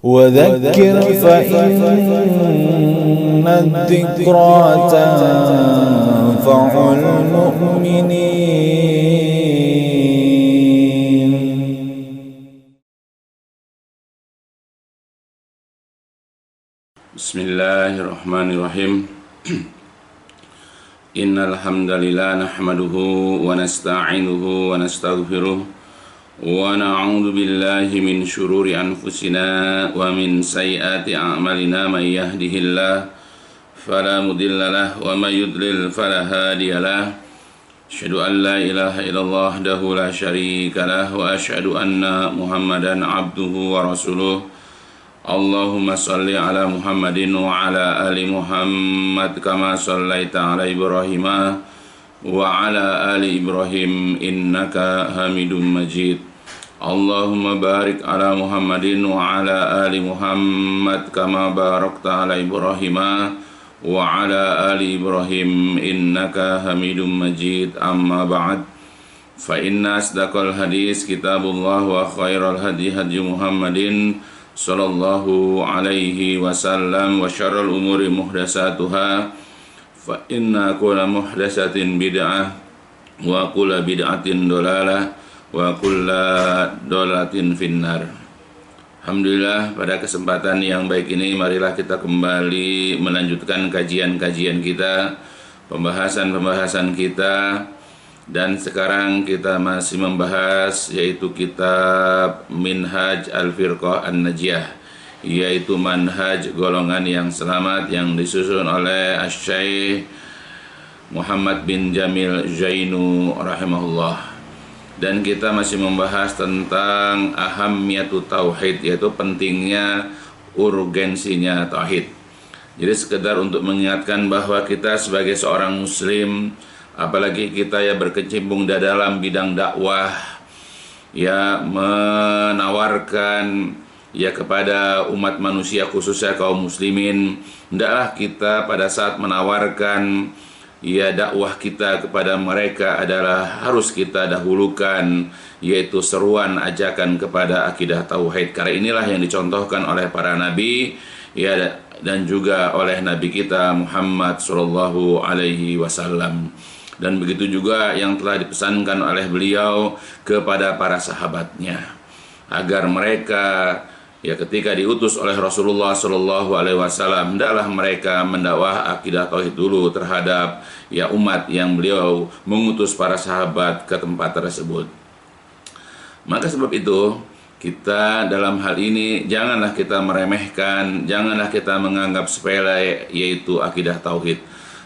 وذكر فإن الذكرى تنفع المؤمنين. Bismillahirrahmanirrahim. Innal hamdalillah nahmaduhu wa nasta'inuhu wa nastaghfiruh wa na'udzu billahi min syururi anfusina wa min sayyiati a'malina may yahdihillah fala mudhillalah wa may yudlil fala hadiyalah. Asyhadu an la ilaha illallah wahdahu la syarikalah wa asyhadu anna Muhammadan abduhu wa rasuluh. Allahumma salli ala Muhammadin wa ala ali Muhammad kama sallaita ala Ibrahim wa ala ali Ibrahim innaka Hamidum Majid. Allahumma barik ala Muhammadin wa ala ali Muhammad kama barakta ala Ibrahim wa ala ali Ibrahim innaka Hamidum Majid. Amma ba'd. Fa inna asdaqal hadis kitabullah wa khairal hadi hadi Muhammadin sallallahu alaihi wasallam wa syarrul umuri muhdatsatuha fa inna kulla muhdatsatin bid'ah wa kulla bid'atin dolalah wa kulla dolalatin finnar. Alhamdulillah, pada kesempatan yang baik ini marilah kita kembali melanjutkan kajian-kajian kita, pembahasan-pembahasan kita. Dan sekarang kita masih membahas yaitu kitab Minhaj Al-Firqah An-Najiyah, yaitu manhaj golongan yang selamat yang disusun oleh Asy-Syaikh Muhammad bin Jamil Zainu rahimahullah. Dan kita masih membahas tentang ahammiyatu tauhid, yaitu pentingnya, urgensinya tauhid. Jadi sekedar untuk mengingatkan bahwa kita sebagai seorang muslim, apalagi kita ya berkecimpung dalam bidang dakwah, ya menawarkan ya kepada umat manusia khususnya kaum muslimin, hendaklah kita pada saat menawarkan ya dakwah kita kepada mereka adalah harus kita dahulukan yaitu seruan ajakan kepada akidah tauhid, karena inilah yang dicontohkan oleh para nabi ya dan juga oleh nabi kita Muhammad sallallahu alaihi wasallam. Dan begitu juga yang telah dipesankan oleh beliau kepada para sahabatnya, agar mereka ya ketika diutus oleh Rasulullah Shallallahu Alaihi Wasallam, hendaklah mereka mendakwah akidah tauhid dulu terhadap ya umat yang beliau mengutus para sahabat ke tempat tersebut. Maka sebab itu kita dalam hal ini janganlah kita meremehkan, janganlah kita menganggap sepele yaitu akidah tauhid.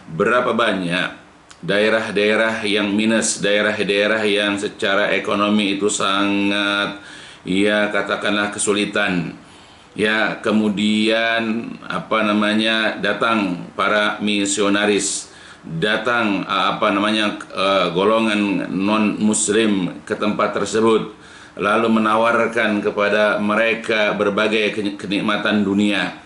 Berapa banyak daerah-daerah yang minus, daerah-daerah yang secara ekonomi itu sangat ya katakanlah kesulitan, ya kemudian datang para misionaris, datang golongan non muslim ke tempat tersebut, lalu menawarkan kepada mereka berbagai kenikmatan dunia.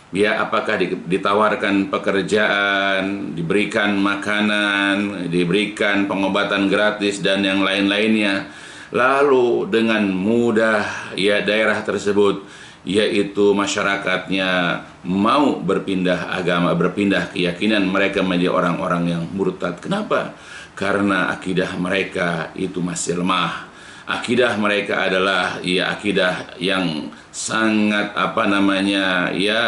Ya, apakah ditawarkan pekerjaan, diberikan makanan, diberikan pengobatan gratis dan yang lain-lainnya. Lalu dengan mudah ya daerah tersebut yaitu masyarakatnya mau berpindah agama, berpindah keyakinan, mereka menjadi orang-orang yang murtad. Kenapa? Karena akidah mereka itu masih lemah. Akidah mereka adalah ya akidah yang sangat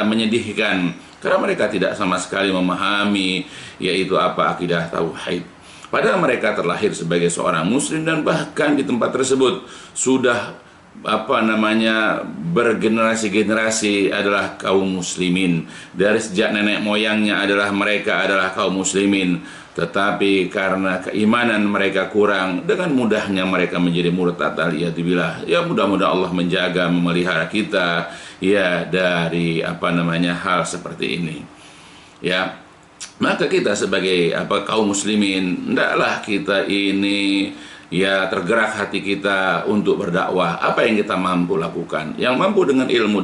menyedihkan, karena mereka tidak sama sekali memahami yaitu apa akidah tauhid. Padahal mereka terlahir sebagai seorang muslim dan bahkan di tempat tersebut sudah bergenerasi-generasi adalah kaum muslimin. Dari sejak nenek moyangnya mereka adalah kaum muslimin. Tetapi karena keimanan mereka kurang, dengan mudahnya mereka menjadi murtad. Aliyadzubillah. Ya mudah-mudahan Allah menjaga, memelihara kita ya dari hal seperti ini. Ya, maka kita sebagai kaum muslimin, hendaklah kita ini ya tergerak hati kita untuk berdakwah. Apa yang kita mampu lakukan? Yang mampu dengan ilmu,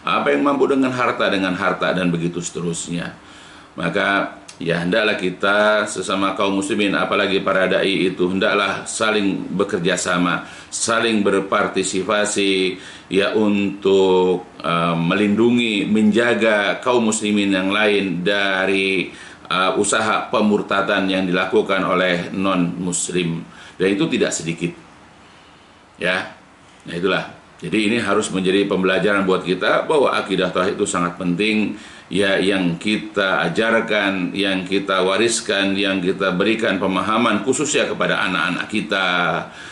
apa yang mampu dengan harta, dan begitu seterusnya. Maka Ya, hendaklah kita sesama kaum muslimin, apalagi para dai itu, hendaklah saling bekerja sama, saling berpartisipasi ya untuk melindungi, menjaga kaum muslimin yang lain dari usaha pemurtadan yang dilakukan oleh non muslim, dan itu tidak sedikit. Ya. Nah, itulah. Jadi ini harus menjadi pembelajaran buat kita bahwa akidah tauhid itu sangat penting, ya, yang kita ajarkan, yang kita wariskan, yang kita berikan pemahaman khususnya kepada anak-anak kita,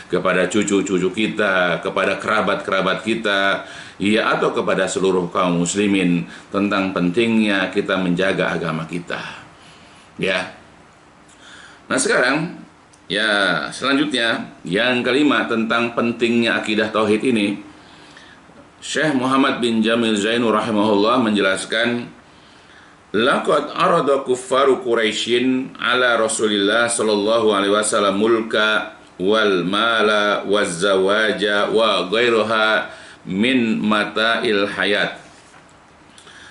kepada cucu-cucu kita, kepada kerabat-kerabat kita, ya, atau kepada seluruh kaum muslimin tentang pentingnya kita menjaga agama kita. Ya. Nah, sekarang ya, selanjutnya yang kelima tentang pentingnya akidah tauhid ini, Syekh Muhammad bin Jamil Zainu rahimahullah menjelaskan, laqad arada kuffaru Quraisyin ala Rasulillah sallallahu alaihi wasallam mulka wal mala waz zawaja wa ghairuha min mata'il hayat.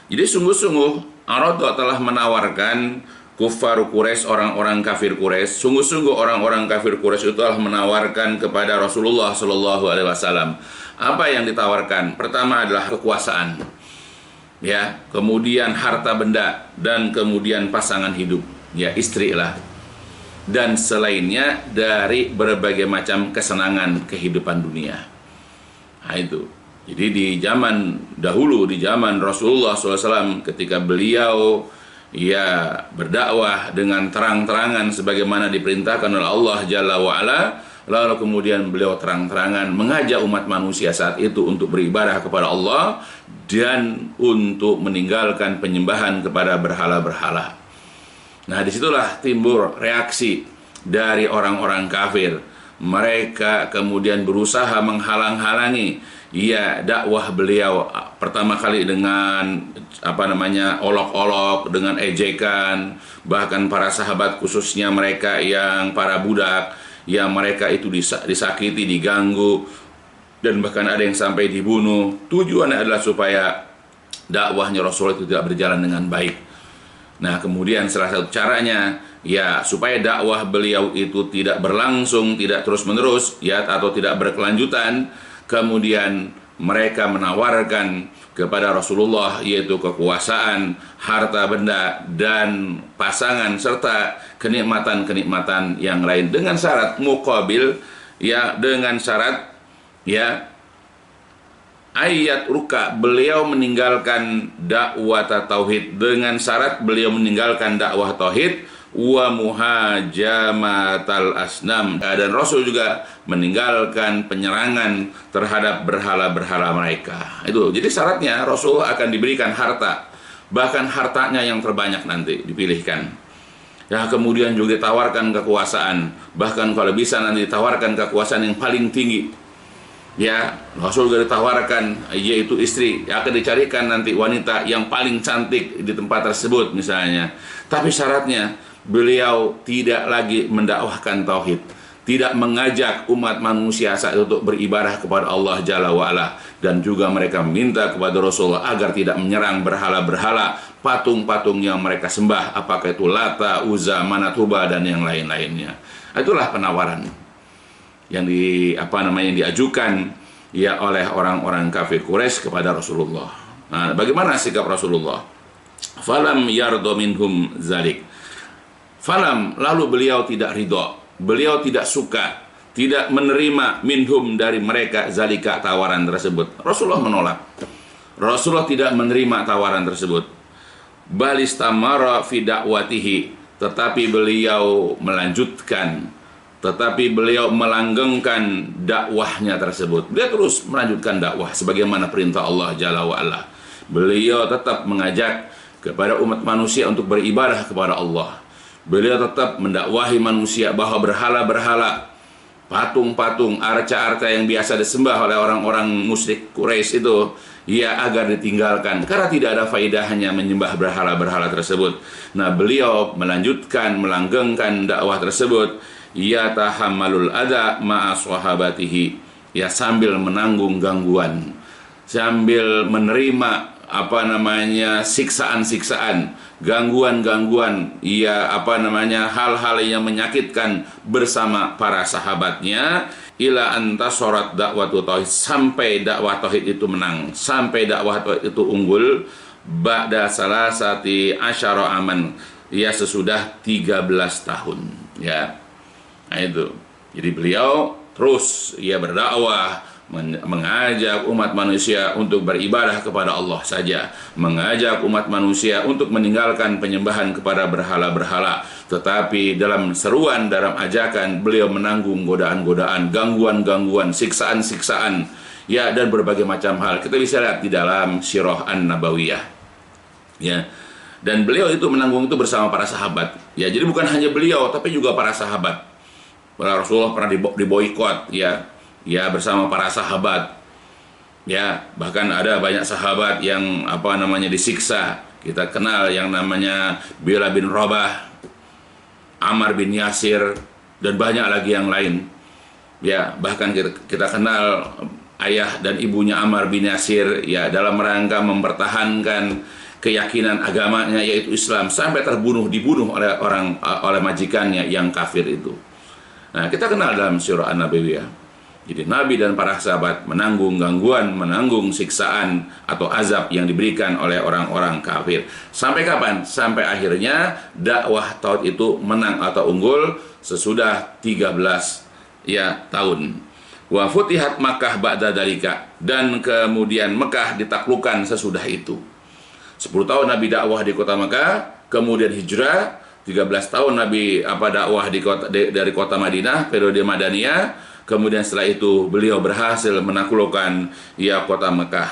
Jadi sungguh-sungguh arada telah menawarkan kuffaru Quraisy, orang-orang kafir Quraisy, sungguh-sungguh orang-orang kafir Quraisy itu telah menawarkan kepada Rasulullah sallallahu alaihi wasallam. Apa yang ditawarkan? Pertama adalah kekuasaan, ya, kemudian harta benda, dan kemudian pasangan hidup, ya, istri lah, dan selainnya dari berbagai macam kesenangan kehidupan dunia. Nah, itu. Jadi di zaman dahulu, di zaman Rasulullah SAW, ketika beliau ya berdakwah dengan terang-terangan sebagaimana diperintahkan oleh Allah Jalla wa'ala, lalu kemudian beliau terang-terangan mengajak umat manusia saat itu untuk beribadah kepada Allah dan untuk meninggalkan penyembahan kepada berhala-berhala. Nah, disitulah timbul reaksi dari orang-orang kafir. Mereka kemudian berusaha menghalang-halangi ya dakwah beliau, pertama kali dengan olok-olok, dengan ejekan, bahkan para sahabat khususnya mereka yang para budak, ya, mereka itu disakiti, diganggu, dan bahkan ada yang sampai dibunuh. Tujuannya adalah supaya dakwahnya Rasul itu tidak berjalan dengan baik. Nah, kemudian salah satu caranya, ya, supaya dakwah beliau itu tidak berlangsung, tidak terus-menerus, ya, atau tidak berkelanjutan, kemudian mereka menawarkan kepada Rasulullah yaitu kekuasaan, harta benda, dan pasangan, serta kenikmatan-kenikmatan yang lain dengan syarat muqabil, ya, dengan syarat, ya, ayat ruka, beliau meninggalkan dakwah tauhid, dengan syarat beliau meninggalkan dakwah tauhid wa muhajamatal asnam, dan Rasul juga meninggalkan penyerangan terhadap berhala-berhala mereka. Itu jadi syaratnya Rasul akan diberikan harta, bahkan hartanya yang terbanyak nanti dipilihkan. Ya, kemudian juga ditawarkan kekuasaan, bahkan kalau bisa nanti ditawarkan kekuasaan yang paling tinggi. Ya, Rasul juga ditawarkan yaitu istri, ya, akan dicarikan nanti wanita yang paling cantik di tempat tersebut misalnya. Tapi syaratnya beliau tidak lagi mendakwahkan tauhid, tidak mengajak umat manusia saat itu untuk beribadah kepada Allah Jalla wa'ala, dan juga mereka meminta kepada Rasulullah agar tidak menyerang berhala-berhala, patung-patung yang mereka sembah, apakah itu Lata, Uzza, Manat, Hubal, dan yang lain-lainnya. Itulah penawaran yang diajukan ya oleh orang-orang kafir Quraisy kepada Rasulullah. Nah, bagaimana sikap Rasulullah? Falam yardo minhum zalik. Falam, lalu beliau tidak ridho, beliau tidak suka, tidak menerima minhum dari mereka zalika, tawaran tersebut. Rasulullah menolak. Rasulullah tidak menerima tawaran tersebut. Balistamara fi da'watihi, tetapi beliau melanjutkan, tetapi beliau melanggengkan dakwahnya tersebut. Dia terus melanjutkan dakwah sebagaimana perintah Allah Jalla wa'ala. Beliau tetap mengajak kepada umat manusia untuk beribadah kepada Allah. Beliau tetap mendakwahi manusia bahwa berhala-berhala, patung-patung, arca-arca yang biasa disembah oleh orang-orang musyrik Quraisy itu, ya, agar ditinggalkan, karena tidak ada faedahnya menyembah berhala-berhala tersebut. Nah, beliau melanjutkan, melanggengkan dakwah tersebut, ya, tahammalul adha ma'a sahabatihi, ya, sambil menanggung gangguan, sambil menerima siksaan-siksaan, gangguan-gangguan, hal-hal yang menyakitkan bersama para sahabatnya, ila antasorat dakwatu tauhid, sampai dakwah tauhid itu menang, sampai dakwah tauhid itu unggul, ba'da salasati asyara aman, sesudah 13 tahun, ya. Nah itu. Jadi beliau terus berdakwah, mengajak umat manusia untuk beribadah kepada Allah saja, mengajak umat manusia untuk meninggalkan penyembahan kepada berhala-berhala. Tetapi dalam seruan, dalam ajakan, beliau menanggung godaan-godaan, gangguan-gangguan, siksaan-siksaan, dan berbagai macam hal. Kita bisa lihat di dalam Sirah An-Nabawiyah, ya. Dan beliau itu menanggung itu bersama para sahabat. Ya, jadi bukan hanya beliau, tapi juga para sahabat. Rasulullah pernah diboikot, bersama para sahabat, bahkan ada banyak sahabat yang disiksa. Kita kenal yang namanya Bilal bin Rabah, Ammar bin Yasir, dan banyak lagi yang lain. Bahkan kita kenal ayah dan ibunya Ammar bin Yasir, dalam rangka mempertahankan keyakinan agamanya yaitu Islam, sampai dibunuh oleh majikannya yang kafir itu. Nah, kita kenal dalam Sirah An-Nabawiyah. Jadi Nabi dan para sahabat menanggung gangguan, menanggung siksaan atau azab yang diberikan oleh orang-orang kafir. Sampai kapan? Sampai akhirnya dakwah tauhid itu menang atau unggul sesudah 13 tahun. Wa futihat Makkah ba'da dalika, dan kemudian Mekah ditaklukkan sesudah itu. 10 tahun Nabi dakwah di kota Mekah, kemudian hijrah. 13 tahun Nabi dakwah dari kota Madinah, periode Madaniyah. Kemudian setelah itu beliau berhasil menaklukkan kota Mekah.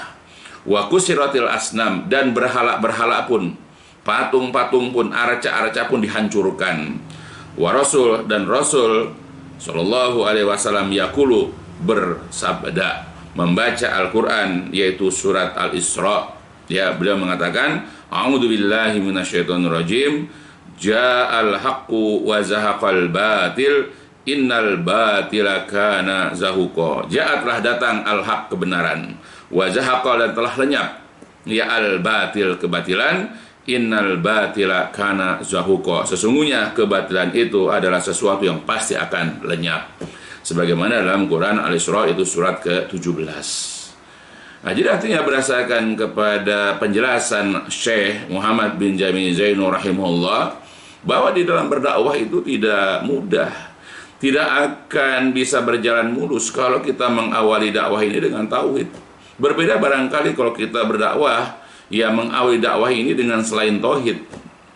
Wa kusiratil asnam, dan berhala-berhala pun, patung-patung pun, arca-arca pun dihancurkan. Wa Rasul, dan Rasul sallallahu alaihi wasallam yaqulu, bersabda, membaca Al-Qur'an, yaitu surat Al-Isra. Beliau mengatakan, a'udzubillahi minasyaitonirrajim, ja'al haqqu wa zahaqal batil, innal batila kana zahuqa. Ja'atlah datang al-haq, kebenaran, wa zahaqa, dan telah lenyap al-batil, kebatilan, innal batila kana zahuqa. Sesungguhnya kebatilan itu adalah sesuatu yang pasti akan lenyap. Sebagaimana dalam Quran Al-Isra, itu surat ke-17. Nah, jadi artinya berdasarkan kepada penjelasan Syekh Muhammad bin Jamil Zainu rahimahullah, bahwa di dalam berdakwah itu tidak mudah, tidak akan bisa berjalan mulus kalau kita mengawali dakwah ini dengan tauhid. Berbeda barangkali kalau kita berdakwah, mengawali dakwah ini dengan selain tauhid,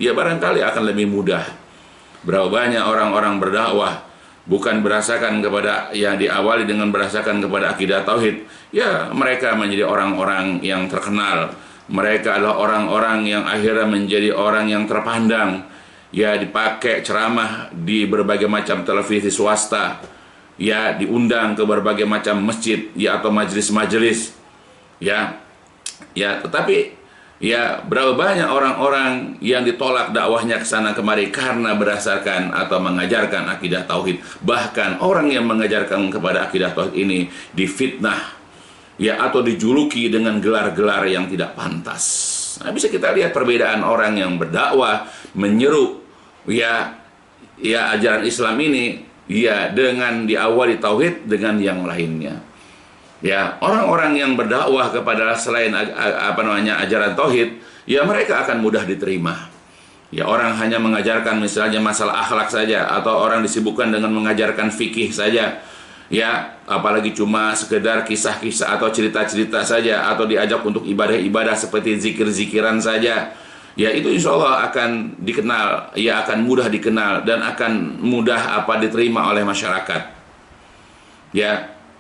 barangkali akan lebih mudah. Berapa banyak orang-orang berdakwah bukan berdasarkan kepada yang diawali dengan berdasarkan kepada akidah tauhid, mereka menjadi orang-orang yang terkenal. Mereka adalah orang-orang yang akhirnya menjadi orang yang terpandang, dipakai ceramah di berbagai macam televisi swasta, diundang ke berbagai macam masjid atau majelis-majelis, tetapi berapa banyak orang-orang yang ditolak dakwahnya ke sana kemari karena berdasarkan atau mengajarkan akidah tauhid. Bahkan orang yang mengajarkan kepada akidah tauhid ini difitnah, atau dijuluki dengan gelar-gelar yang tidak pantas. Nah, bisa kita lihat perbedaan orang yang berdakwah, menyeru ajaran Islam ini, dengan diawali tauhid dengan yang lainnya. Orang-orang yang berdakwah kepada selain ajaran tauhid, mereka akan mudah diterima. Orang hanya mengajarkan misalnya masalah akhlak saja, atau orang disibukkan dengan mengajarkan fikih saja, apalagi cuma sekedar kisah-kisah atau cerita-cerita saja, atau diajak untuk ibadah-ibadah seperti zikir-zikiran saja, itu insya Allah akan dikenal, akan mudah dikenal, dan akan mudah diterima oleh masyarakat.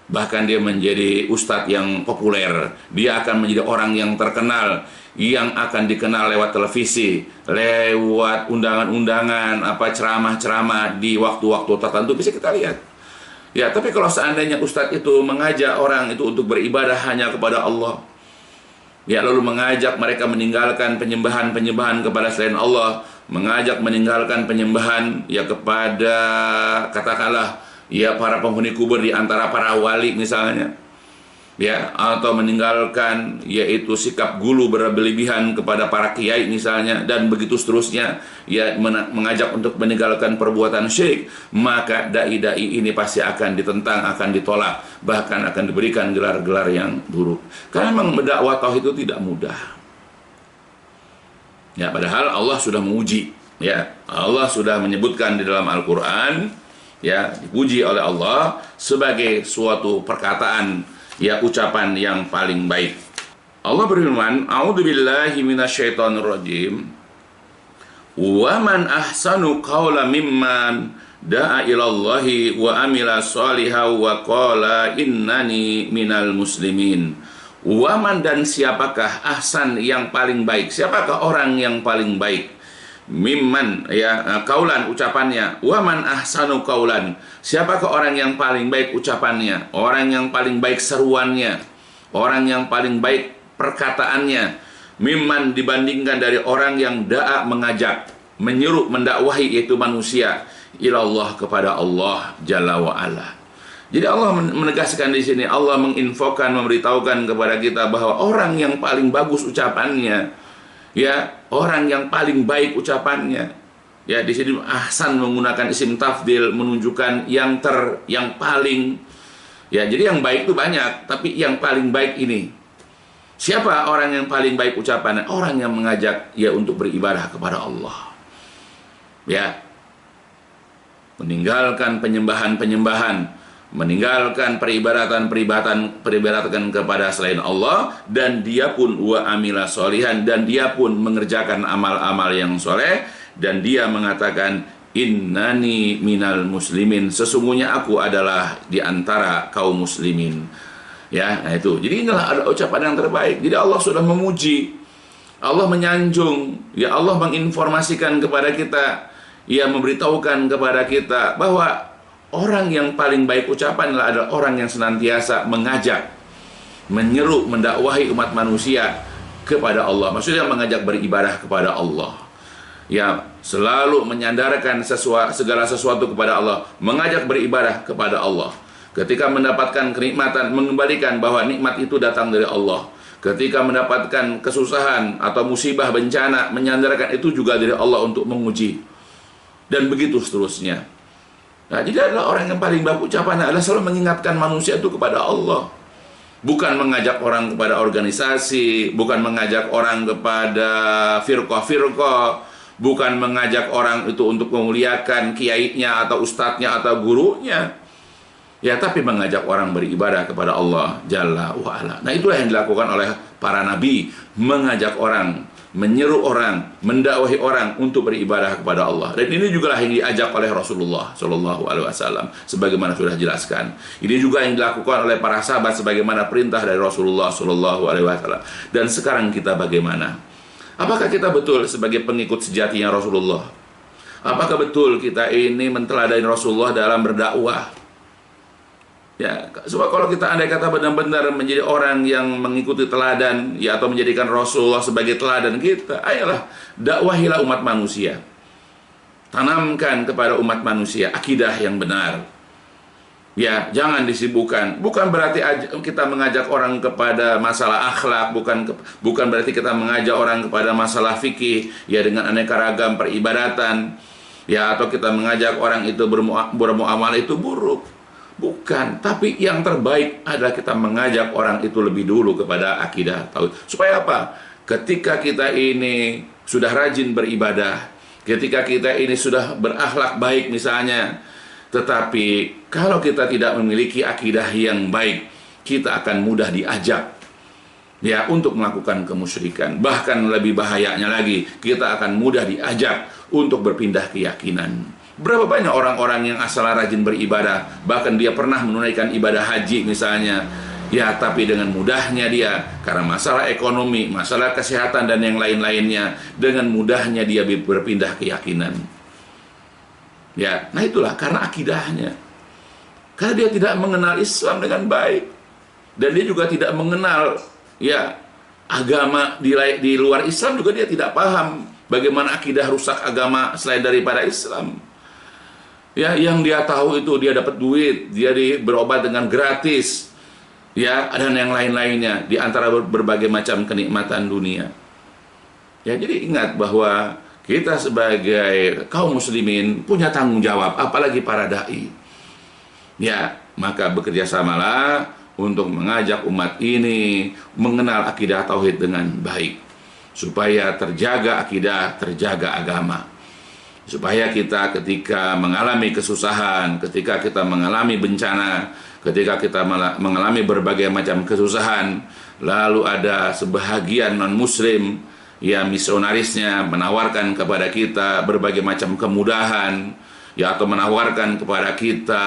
Bahkan dia menjadi ustadz yang populer, dia akan menjadi orang yang terkenal, yang akan dikenal lewat televisi, lewat undangan-undangan, ceramah-ceramah di waktu-waktu tertentu, bisa kita lihat. Tapi kalau seandainya ustadz itu mengajak orang itu untuk beribadah hanya kepada Allah, lalu mengajak mereka meninggalkan penyembahan-penyembahan kepada selain Allah, mengajak meninggalkan penyembahan kepada katakanlah para penghuni kubur di antara para wali misalnya, ya, atau meninggalkan yaitu sikap gulu berlebihan kepada para kiai misalnya, dan begitu seterusnya, ya, mengajak untuk meninggalkan perbuatan syirik, maka dai-dai ini pasti akan ditentang, akan ditolak, bahkan akan diberikan gelar-gelar yang buruk. Karena memang berdakwah tauhid itu tidak mudah. Ya, padahal Allah sudah menguji, ya, Allah sudah menyebutkan di dalam Al-Quran, ya, dipuji oleh Allah sebagai suatu perkataan, ya, ucapan yang paling baik. Allah berfirman, "A'udzubillahi minasyaitonirrajim. Wa man ahsanu qawla mimman da'a ilallahi wa amila shalihan wa qala innani minal muslimin." Waman, dan siapakah ahsan yang paling baik? Siapakah orang yang paling baik? Mimman, ya, kaulan ucapannya. Waman ahsanu kaulan. Siapakah orang yang paling baik ucapannya? Orang yang paling baik seruannya. Orang yang paling baik perkataannya. Mimman, dibandingkan dari orang yang da'a, mengajak, menyeru, mendakwahi, yaitu manusia, ilallah, kepada Allah Jalla wa Ala. Jadi Allah menegaskan di sini, Allah menginfokan, memberitahukan kepada kita bahwa orang yang paling bagus ucapannya, ya, orang yang paling baik ucapannya, ya, di sini ahsan menggunakan isim tafdil, menunjukkan yang paling, ya, jadi yang baik itu banyak, tapi yang paling baik ini. Siapa orang yang paling baik ucapannya? Orang yang mengajak, ya, untuk beribadah kepada Allah, ya, meninggalkan penyembahan-penyembahan, meninggalkan peribadatan kepada selain Allah, dan dia pun wa amila sholihan, dan dia pun mengerjakan amal-amal yang soleh, dan dia mengatakan innani minal muslimin, sesungguhnya aku adalah di antara kaum muslimin. Ya, nah itu. Jadi inilah ada ucapan yang terbaik. Jadi Allah sudah memuji, Allah menyanjung, ya, Allah menginformasikan kepada kita, ya, memberitahukan kepada kita bahwa orang yang paling baik ucapan adalah orang yang senantiasa mengajak, menyeru, mendakwahi umat manusia kepada Allah. Maksudnya mengajak beribadah kepada Allah, ya, selalu menyandarkan segala sesuatu kepada Allah, mengajak beribadah kepada Allah. Ketika mendapatkan kenikmatan, mengembalikan bahwa nikmat itu datang dari Allah. Ketika mendapatkan kesusahan atau musibah, bencana, menyandarkan itu juga dari Allah untuk menguji, dan begitu seterusnya. Nah, jadi adalah orang yang paling baik ucapannya adalah selalu mengingatkan manusia itu kepada Allah. Bukan mengajak orang kepada organisasi, bukan mengajak orang kepada firqah-firqah, bukan mengajak orang itu untuk memuliakan kiainya atau ustadznya atau gurunya. Ya, tapi mengajak orang beribadah kepada Allah Jalla wa Ala. Nah, itulah yang dilakukan oleh para nabi, mengajak orang, menyeru orang, mendakwahi orang untuk beribadah kepada Allah. Dan ini juga yang diajak oleh Rasulullah Shallallahu Alaihi Wasallam, sebagaimana sudah jelaskan. Ini juga yang dilakukan oleh para sahabat, sebagaimana perintah dari Rasulullah Shallallahu Alaihi Wasallam. Dan sekarang kita bagaimana? Apakah kita betul sebagai pengikut sejatinya Rasulullah? Apakah betul kita ini menteladani Rasulullah dalam berdakwah? Ya, sebab kalau kita andai kata benar-benar menjadi orang yang mengikuti teladan, ya, atau menjadikan Rasulullah sebagai teladan kita, ayolah dakwahilah umat manusia. Tanamkan kepada umat manusia akidah yang benar. Ya, jangan disibukkan. Bukan berarti kita mengajak orang kepada masalah akhlak, bukan berarti kita mengajak orang kepada masalah fikih, ya, dengan aneka ragam peribadatan, ya, atau kita mengajak orang itu bermuamalah itu buruk. Bukan, tapi yang terbaik adalah kita mengajak orang itu lebih dulu kepada akidah tauhid. Supaya apa? Ketika kita ini sudah rajin beribadah, ketika kita ini sudah berakhlak baik misalnya, tetapi kalau kita tidak memiliki akidah yang baik, kita akan mudah diajak, ya, untuk melakukan kemusyrikan. Bahkan lebih bahayanya lagi, kita akan mudah diajak untuk berpindah keyakinan. Berapa banyak orang-orang yang asal rajin beribadah, bahkan dia pernah menunaikan ibadah haji misalnya, ya, tapi dengan mudahnya dia, karena masalah ekonomi, masalah kesehatan, dan yang lain-lainnya, dengan mudahnya dia berpindah keyakinan. Ya, nah itulah karena akidahnya. Karena dia tidak mengenal Islam dengan baik, dan dia juga tidak mengenal, ya, agama di luar Islam juga dia tidak paham bagaimana akidah rusak agama selain daripada Islam. Ya, yang dia tahu itu dia dapat duit, dia berobat dengan gratis, ya, dan yang lain-lainnya di antara berbagai macam kenikmatan dunia. Ya, jadi ingat bahwa kita sebagai kaum muslimin punya tanggung jawab, apalagi para dai. Ya, maka bekerjasamalah untuk mengajak umat ini mengenal akidah tauhid dengan baik, supaya terjaga akidah, terjaga agama. Supaya kita ketika mengalami kesusahan, ketika kita mengalami bencana, ketika kita mengalami berbagai macam kesusahan, lalu ada sebahagian non-muslim, ya misionarisnya menawarkan kepada kita berbagai macam kemudahan, ya, atau menawarkan kepada kita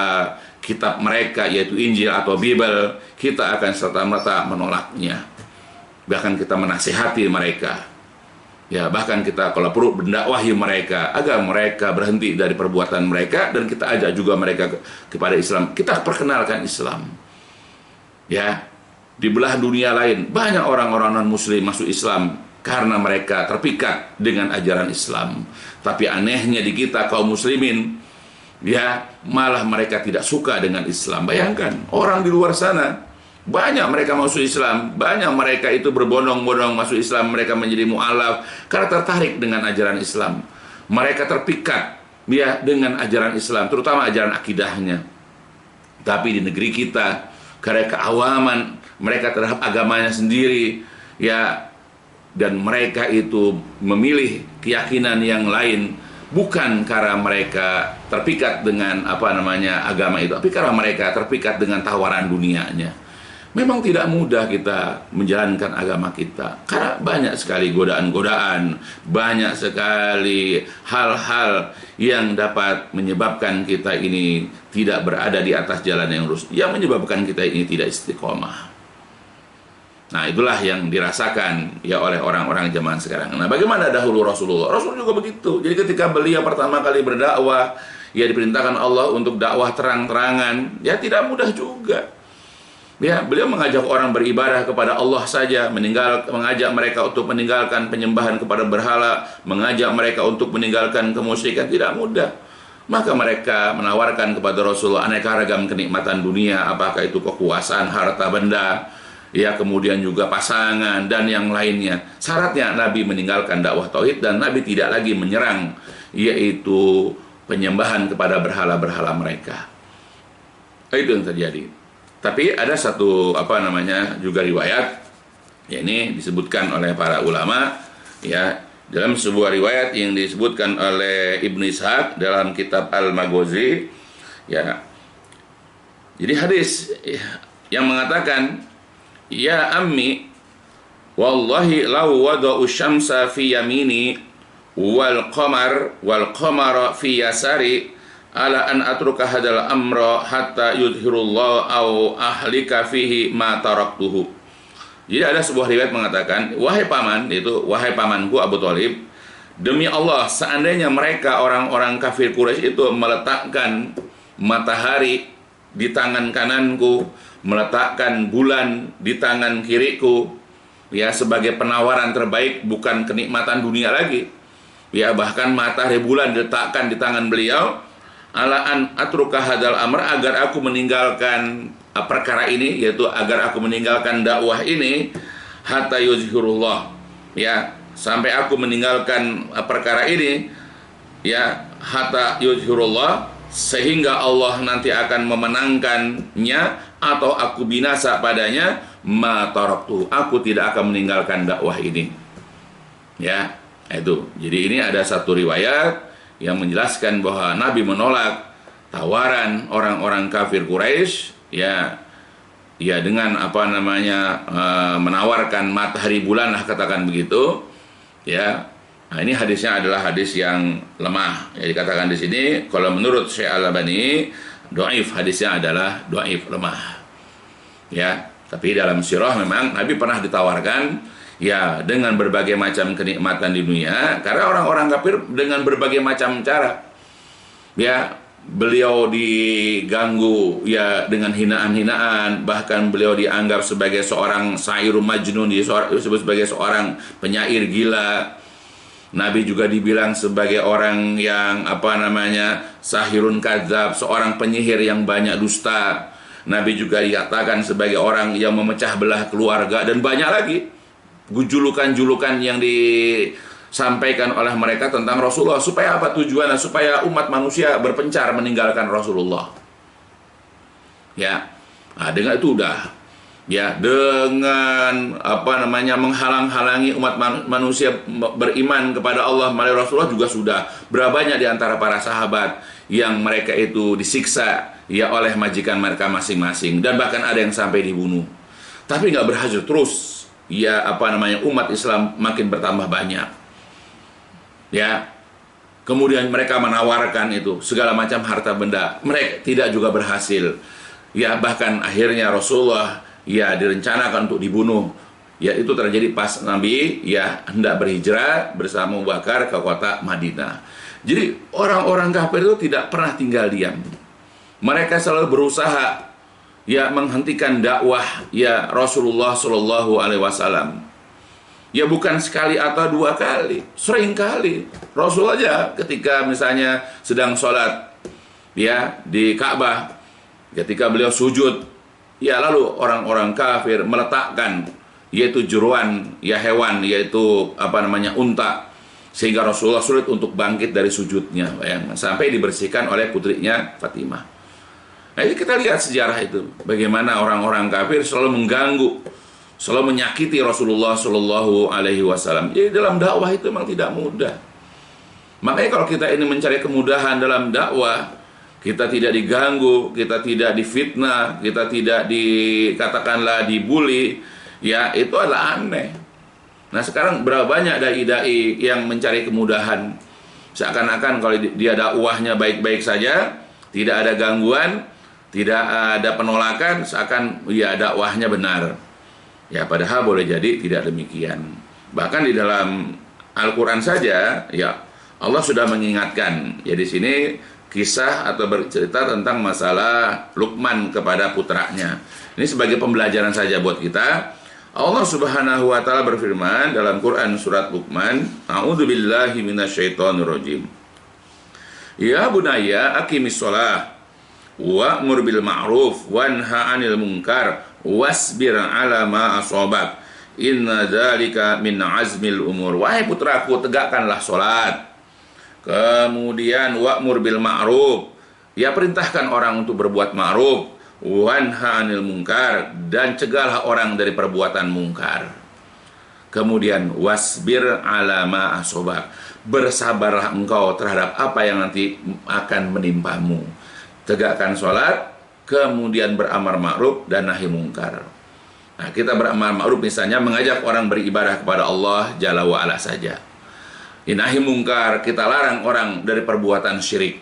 kitab mereka yaitu Injil atau Bible, kita akan serta-merta menolaknya. Bahkan kita menasihati mereka. Ya, bahkan kita kalau perlu mendakwahi mereka agar mereka berhenti dari perbuatan mereka, dan kita ajak juga mereka kepada Islam. Kita perkenalkan Islam. Ya, di belah dunia lain banyak orang-orang non-muslim masuk Islam karena mereka terpikat dengan ajaran Islam. Tapi anehnya di kita kaum muslimin, ya, malah mereka tidak suka dengan Islam. Bayangkan, orang di luar sana banyak mereka masuk Islam, banyak mereka itu berbondong-bondong masuk Islam, mereka menjadi mu'alaf karena tertarik dengan ajaran Islam. Mereka terpikat, ya, dengan ajaran Islam, terutama ajaran akidahnya. Tapi di negeri kita, karena keawaman mereka terhadap agamanya sendiri, ya, dan mereka itu memilih keyakinan yang lain, bukan karena mereka terpikat dengan agama itu, tapi karena mereka terpikat dengan tawaran dunianya. Memang tidak mudah kita menjalankan agama kita, karena banyak sekali godaan-godaan, banyak sekali hal-hal yang dapat menyebabkan kita ini tidak berada di atas jalan yang lurus, yang menyebabkan kita ini tidak istiqomah. Nah, itulah yang dirasakan ya oleh orang-orang zaman sekarang. Nah, bagaimana dahulu Rasulullah? Rasul juga begitu. Jadi ketika beliau pertama kali berdakwah, ya diperintahkan Allah untuk dakwah terang-terangan, ya tidak mudah juga. Ya, beliau mengajak orang beribadah kepada Allah saja, mengajak mereka untuk meninggalkan penyembahan kepada berhala, mengajak mereka untuk meninggalkan kemusyrikan, tidak mudah. Maka mereka menawarkan kepada Rasulullah aneka ragam kenikmatan dunia, apakah itu kekuasaan, harta benda, ya, kemudian juga pasangan dan yang lainnya. Syaratnya Nabi meninggalkan dakwah tauhid dan Nabi tidak lagi menyerang, yaitu penyembahan kepada berhala-berhala mereka. Itu yang terjadi. Tapi ada satu juga riwayat, ya, ini disebutkan oleh para ulama, ya, dalam sebuah riwayat yang disebutkan oleh Ibnu Ishaq dalam kitab Al-Maghazi, ya. Jadi hadis yang mengatakan, ya ammi, wallahi law wada'u syamsa fi yamini wal qamara fi yasari ala an atruka hadal amra hatta yudhirullah au ahlika fihi ma taraktuhu. Jadi ada sebuah riwayat mengatakan, wahai pamanku Abu Thalib, demi Allah, seandainya mereka orang-orang kafir Quraisy itu meletakkan matahari di tangan kananku, meletakkan bulan di tangan kiriku, ya, sebagai penawaran terbaik, bukan kenikmatan dunia lagi, ya, bahkan matahari bulan diletakkan di tangan beliau, alaan atruka hadal amr, agar aku meninggalkan perkara ini, yaitu agar aku meninggalkan dakwah ini, hatta yuzhirullah, ya, sampai aku meninggalkan perkara ini, ya, hatta yuzhirullah, sehingga Allah nanti akan memenangkannya atau aku binasa padanya, ma taraktu, aku tidak akan meninggalkan dakwah ini. Ya, itu. Jadi ini ada satu riwayat yang menjelaskan bahwa Nabi menolak tawaran orang-orang kafir Quraisy, ya, dengan menawarkan matahari bulan lah, katakan begitu, ya. Nah, ini hadisnya adalah hadis yang lemah. Ya, dikatakan di sini kalau menurut Syekh Al-Albani, dhaif, hadisnya adalah dhaif, lemah. Ya, tapi dalam sirah memang Nabi pernah ditawarkan, ya, dengan berbagai macam kenikmatan di dunia, karena orang-orang kafir dengan berbagai macam cara, ya, beliau diganggu, ya, dengan hinaan-hinaan, bahkan beliau dianggap sebagai seorang syairun majnun, disebut sebagai seorang penyair gila. Nabi juga dibilang sebagai orang yang sahirun kadzab, seorang penyihir yang banyak dusta. Nabi juga dikatakan sebagai orang yang memecah belah keluarga, dan banyak lagi julukan-julukan yang disampaikan oleh mereka tentang Rasulullah. Supaya apa tujuannya? Supaya umat manusia berpencar meninggalkan Rasulullah. Ya, nah, dengan itu udah, ya, dengan menghalang-halangi umat manusia beriman kepada Allah melalui Rasulullah juga sudah. Berapa banyak di antara para sahabat yang mereka itu disiksa ya oleh majikan mereka masing-masing, dan bahkan ada yang sampai dibunuh. Tapi nggak berhasil terus. Ya, umat Islam makin bertambah banyak. Ya, kemudian mereka menawarkan itu segala macam harta benda. Mereka tidak juga berhasil. Ya, bahkan akhirnya Rasulullah ya direncanakan untuk dibunuh. Ya, itu terjadi pas Nabi ya hendak berhijrah bersama Abu Bakar ke kota Madinah. Jadi orang-orang kafir itu tidak pernah tinggal diam. Mereka selalu berusaha ya menghentikan dakwah ya Rasulullah Shallallahu Alaihi Wasallam. Ya, bukan sekali atau dua kali, sering kali. Rasul aja ketika misalnya sedang sholat ya di Ka'bah, ketika beliau sujud, ya lalu orang-orang kafir meletakkan yaitu jeruan ya hewan, yaitu unta, sehingga Rasulullah sulit untuk bangkit dari sujudnya, sampai dibersihkan oleh putrinya Fatimah. Nah, ini kita lihat sejarah itu, bagaimana orang-orang kafir selalu mengganggu, selalu menyakiti Rasulullah Shallallahu Alaihi Wasallam. Jadi dalam dakwah itu memang tidak mudah. Makanya kalau kita ini mencari kemudahan dalam dakwah, kita tidak diganggu, kita tidak difitnah, kita tidak dikatakanlah dibully, ya itu adalah aneh. Nah, sekarang berapa banyak dai-dai yang mencari kemudahan, seakan-akan kalau dia dakwahnya baik-baik saja, tidak ada gangguan, tidak ada penolakan, seakan ya dakwahnya benar. Ya, padahal boleh jadi tidak demikian. Bahkan di dalam Al-Quran saja, ya Allah sudah mengingatkan. Ya, di sini kisah atau bercerita tentang masalah Luqman kepada putranya. Ini sebagai pembelajaran saja buat kita. Allah Subhanahu wa taala berfirman dalam Quran surat Luqman, A'udzubillahi minasyaitonirrajim. Ya bunayya aqimis shalah wa'mur bil ma'ruf wanha 'anil munkar wasbir 'ala ma asabak. Inna dzalika min azmil umur. Wahai putraku, tegakkanlah salat. Kemudian wa'mur bil ma'ruf, ya perintahkan orang untuk berbuat ma'ruf, wanha 'anil munkar, dan cegahlah orang dari perbuatan mungkar. Kemudian wasbir 'ala ma asabak, bersabarlah engkau terhadap apa yang nanti akan menimpamu. Tegakkan sholat, kemudian beramar ma'ruf dan nahi mungkar. Nah, kita beramar ma'ruf misalnya mengajak orang beribadah kepada Allah Jalla wa'ala saja. Nahi mungkar, kita larang orang dari perbuatan syirik.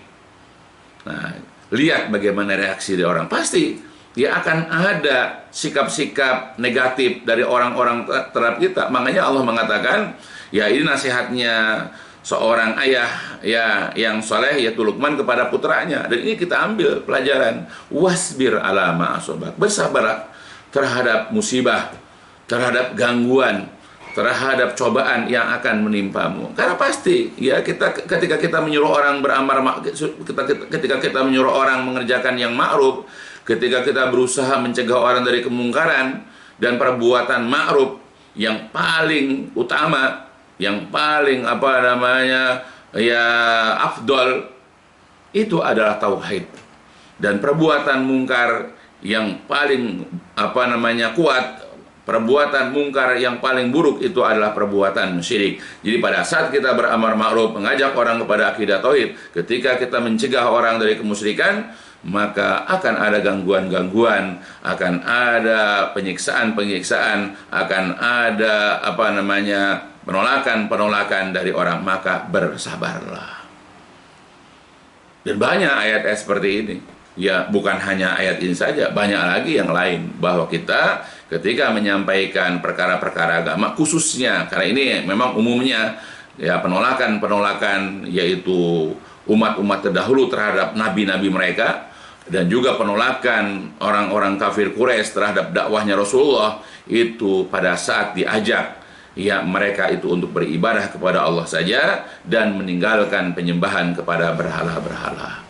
Nah, lihat bagaimana reaksi dari orang. Pasti ya akan ada sikap-sikap negatif dari orang-orang terhadap kita. Makanya Allah mengatakan, ya ini nasihatnya seorang ayah ya yang soleh, yaitu Luqman kepada putranya, dan ini kita ambil pelajaran. Wasbir 'ala ma asabak, bersabar terhadap musibah, terhadap gangguan, terhadap cobaan yang akan menimpamu. Karena pasti ya ketika kita menyuruh orang ketika kita menyuruh orang mengerjakan yang ma'ruf, ketika kita berusaha mencegah orang dari kemungkaran dan perbuatan ma'ruf, yang paling utama, yang paling afdol itu adalah tauhid. Dan perbuatan mungkar yang paling kuat, perbuatan mungkar yang paling buruk itu adalah perbuatan syirik. Jadi pada saat kita beramar ma'ruf, mengajak orang kepada akidah tauhid, ketika kita mencegah orang dari kemusyrikan, maka akan ada gangguan-gangguan, akan ada penyiksaan-penyiksaan, akan ada penolakan-penolakan dari orang. Maka bersabarlah. Dan banyak ayat-ayat seperti ini. Ya, bukan hanya ayat ini saja, banyak lagi yang lain, bahwa kita ketika menyampaikan perkara-perkara agama, khususnya karena ini memang umumnya ya penolakan-penolakan, yaitu umat-umat terdahulu terhadap nabi-nabi mereka, dan juga penolakan orang-orang kafir Quraisy terhadap dakwahnya Rasulullah, itu pada saat diajak ya mereka itu untuk beribadah kepada Allah saja dan meninggalkan penyembahan kepada berhala-berhala.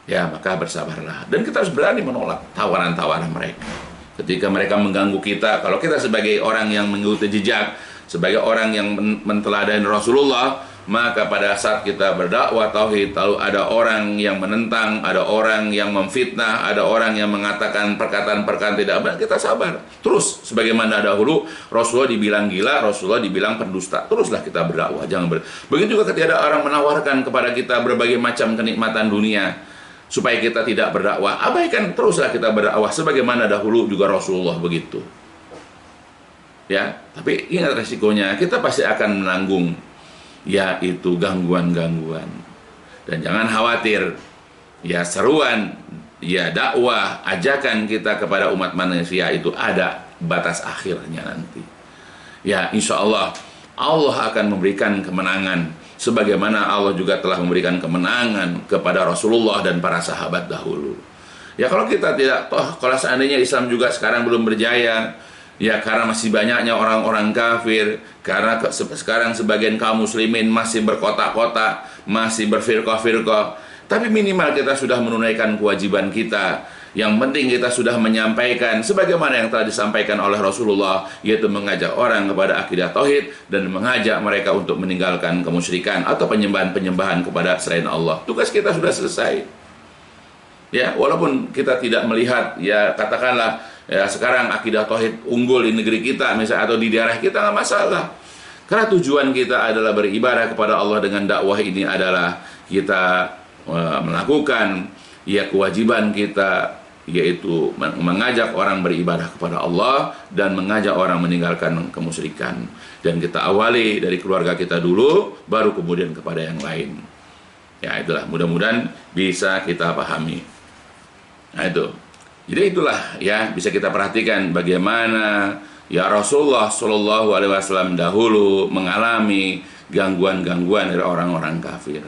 ya maka bersabarlah. Dan kita harus berani menolak tawaran-tawaran mereka. Ketika mereka mengganggu kita, kalau kita sebagai orang yang mengikuti jejak, sebagai orang yang menteladani Rasulullah, maka pada saat kita berdakwah tauhid, lalu ada orang yang menentang, ada orang yang memfitnah, ada orang yang mengatakan perkataan-perkataan tidak benar, kita sabar. Terus, sebagaimana dahulu Rasulullah dibilang gila, Rasulullah dibilang pendusta, teruslah kita berdakwah. Begitu juga ketika ada orang menawarkan kepada kita berbagai macam kenikmatan dunia, supaya kita tidak berdakwah, abaikan, teruslah kita berdakwah sebagaimana dahulu juga Rasulullah begitu. Ya, tapi ingat resikonya, kita pasti akan menanggung yaitu gangguan-gangguan. Dan jangan khawatir, ya seruan, ya dakwah, ajakan kita kepada umat manusia itu ada batas akhirnya nanti. Ya, insya Allah akan memberikan kemenangan, sebagaimana Allah juga telah memberikan kemenangan kepada Rasulullah dan para sahabat dahulu. Ya kalau kita tidak, kalau seandainya Islam juga sekarang belum berjaya, ya karena masih banyaknya orang-orang kafir, karena sekarang sebagian kaum muslimin masih berkotak-kotak, masih berfirqah-firqah, tapi minimal kita sudah menunaikan kewajiban kita. Yang penting kita sudah menyampaikan sebagaimana yang telah disampaikan oleh Rasulullah, yaitu mengajak orang kepada akidah tauhid dan mengajak mereka untuk meninggalkan kemusyrikan atau penyembahan-penyembahan kepada selain Allah. Tugas kita sudah selesai. Ya, walaupun kita tidak melihat, ya katakanlah ya sekarang akidah tauhid unggul di negeri kita misalnya atau di daerah kita, nggak masalah. Karena tujuan kita adalah beribadah kepada Allah. Dengan dakwah ini adalah kita melakukan ya kewajiban kita, yaitu mengajak orang beribadah kepada Allah dan mengajak orang meninggalkan kemusyrikan. Dan kita awali dari keluarga kita dulu, baru kemudian kepada yang lain. Ya itulah, mudah-mudahan bisa kita pahami. Nah itu, jadi itulah ya bisa kita perhatikan bagaimana ya Rasulullah Shallallahu Alaihi Wasallam dahulu mengalami gangguan-gangguan dari orang-orang kafir.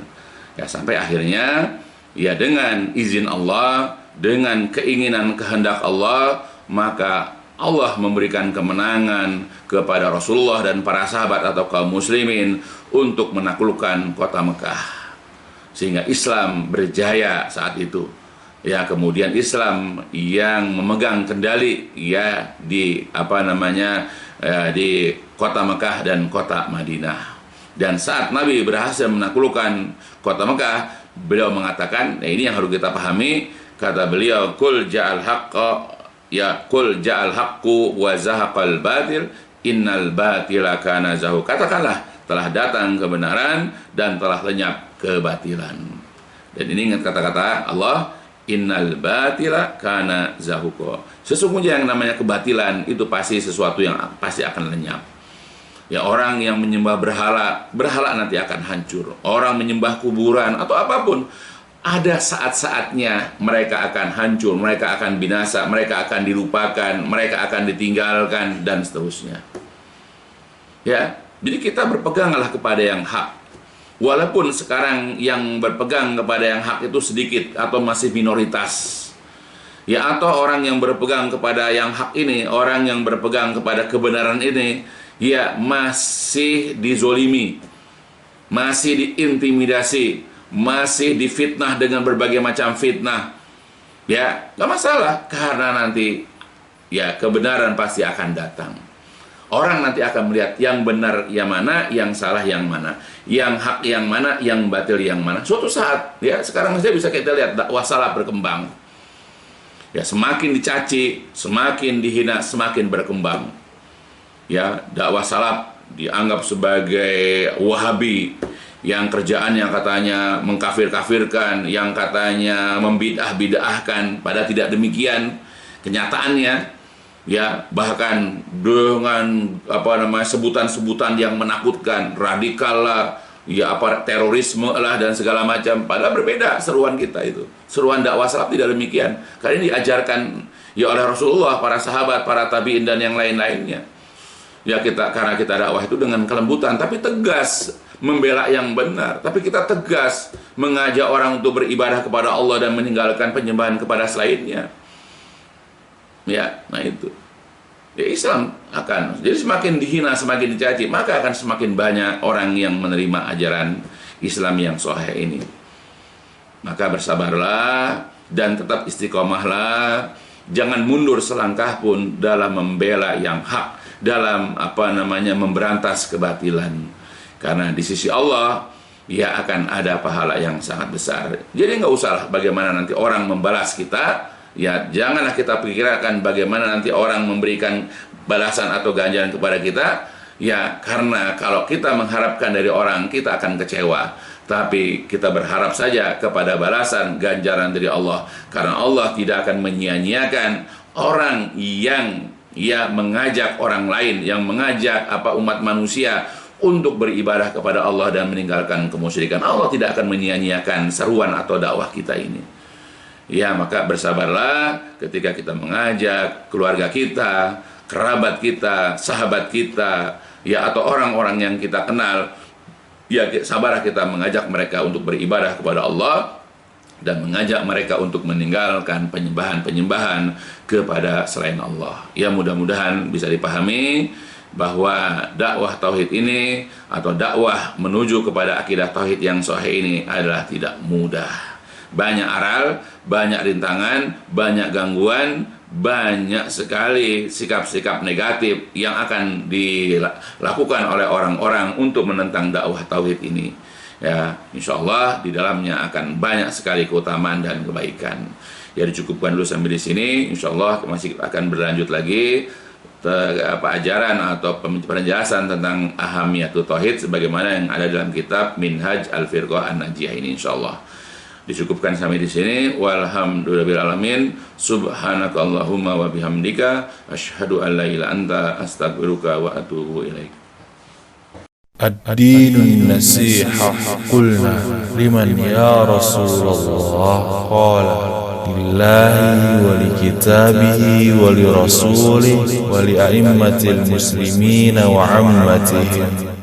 Ya sampai akhirnya ya dengan izin Allah, dengan keinginan kehendak Allah, maka Allah memberikan kemenangan kepada Rasulullah dan para sahabat atau kaum muslimin untuk menaklukkan kota Mekah. Sehingga Islam berjaya saat itu. Ya kemudian Islam yang memegang kendali ya di di kota Mekah dan kota Madinah. Dan saat Nabi berhasil menaklukkan kota Mekah, beliau mengatakan, nah ini yang harus kita pahami, kata beliau, kul ja'al haqqu wa zahaqal batil innal batila kana zahuq. Katakanlah telah datang kebenaran dan telah lenyap kebatilan. Dan ini ingat kata-kata Allah, innal batila kana zahuq. Sesungguhnya yang namanya kebatilan itu pasti sesuatu yang pasti akan lenyap. Ya orang yang menyembah berhala nanti akan hancur. Orang menyembah kuburan atau apapun, ada saat-saatnya mereka akan hancur, mereka akan binasa, mereka akan dilupakan, mereka akan ditinggalkan dan seterusnya. Ya, jadi kita berpeganglah kepada yang hak. Walaupun sekarang yang berpegang kepada yang hak itu sedikit atau masih minoritas. Ya, atau orang yang berpegang kepada yang hak ini, orang yang berpegang kepada kebenaran ini, ya masih dizolimi, masih diintimidasi, masih difitnah dengan berbagai macam fitnah. Ya, nggak masalah, karena nanti ya kebenaran pasti akan datang. Orang nanti akan melihat yang benar yang mana, yang salah yang mana, yang hak yang mana, yang batil yang mana. Suatu saat, ya sekarang saja bisa kita lihat dakwah salaf berkembang. Ya semakin dicaci, semakin dihina, semakin berkembang. Ya dakwah salaf dianggap sebagai Wahabi, yang kerjaan yang katanya mengkafir-kafirkan, yang katanya membidah-bidahkan, padahal tidak demikian kenyataannya. Ya bahkan dengan sebutan-sebutan yang menakutkan, radikal lah, ya terorisme lah dan segala macam. Padahal berbeda seruan kita itu. Seruan dakwah salaf tidak demikian. Karena ini diajarkan ya oleh Rasulullah, para sahabat, para tabi'in dan yang lain-lainnya. Ya karena kita dakwah itu dengan kelembutan tapi tegas, membela yang benar, tapi kita tegas mengajak orang untuk beribadah kepada Allah dan meninggalkan penyembahan kepada selainnya. Ya, nah itu. Ya Islam akan jadi semakin dihina, semakin dicaci, maka akan semakin banyak orang yang menerima ajaran Islam yang sahih ini. Maka bersabarlah dan tetap istiqomahlah. Jangan mundur selangkah pun dalam membela yang hak, dalam memberantas kebatilan. Karena di sisi Allah ya akan ada pahala yang sangat besar. Jadi nggak usahlah bagaimana nanti orang membalas kita. Ya janganlah kita pikirkan bagaimana nanti orang memberikan balasan atau ganjaran kepada kita. Ya karena kalau kita mengharapkan dari orang, kita akan kecewa. Tapi kita berharap saja kepada balasan ganjaran dari Allah. Karena Allah tidak akan menyia-nyiakan orang yang mengajak orang lain, yang mengajak umat manusia untuk beribadah kepada Allah dan meninggalkan kemusyrikan. Allah tidak akan menyia-nyiakan seruan atau dakwah kita ini. Ya, maka bersabarlah ketika kita mengajak keluarga kita, kerabat kita, sahabat kita, ya atau orang-orang yang kita kenal. Ya, sabarlah kita mengajak mereka untuk beribadah kepada Allah dan mengajak mereka untuk meninggalkan penyembahan-penyembahan kepada selain Allah. Ya, mudah-mudahan bisa dipahami bahwa dakwah tauhid ini atau dakwah menuju kepada akidah tauhid yang sahih ini adalah tidak mudah. Banyak aral, banyak rintangan, banyak gangguan, banyak sekali sikap-sikap negatif yang akan dilakukan oleh orang-orang untuk menentang dakwah tauhid ini. Ya, insya Allah di dalamnya akan banyak sekali keutamaan dan kebaikan. Ya, dicukupkan dulu sampai di sini. Insya Allah masih akan berlanjut lagi ajaran atau penjelasan tentang ahamiyatul tauhid sebagaimana yang ada dalam kitab Minhaj Al-Firqah An-Najiyah ini, insya Allah. Dicukupkan sampai di sini. Walhamdulillahil alamin. Subhanakallahumma wa bihamdika asyhadu an la ilaha anta astaghfiruka wa atubu ilaik. Ad-dinu nasiha. Qulna liman ya Rasulullah. Qala lillahi wa li kitabihi wa li rasulihi wa li a'immatil muslimina wa ammatihim.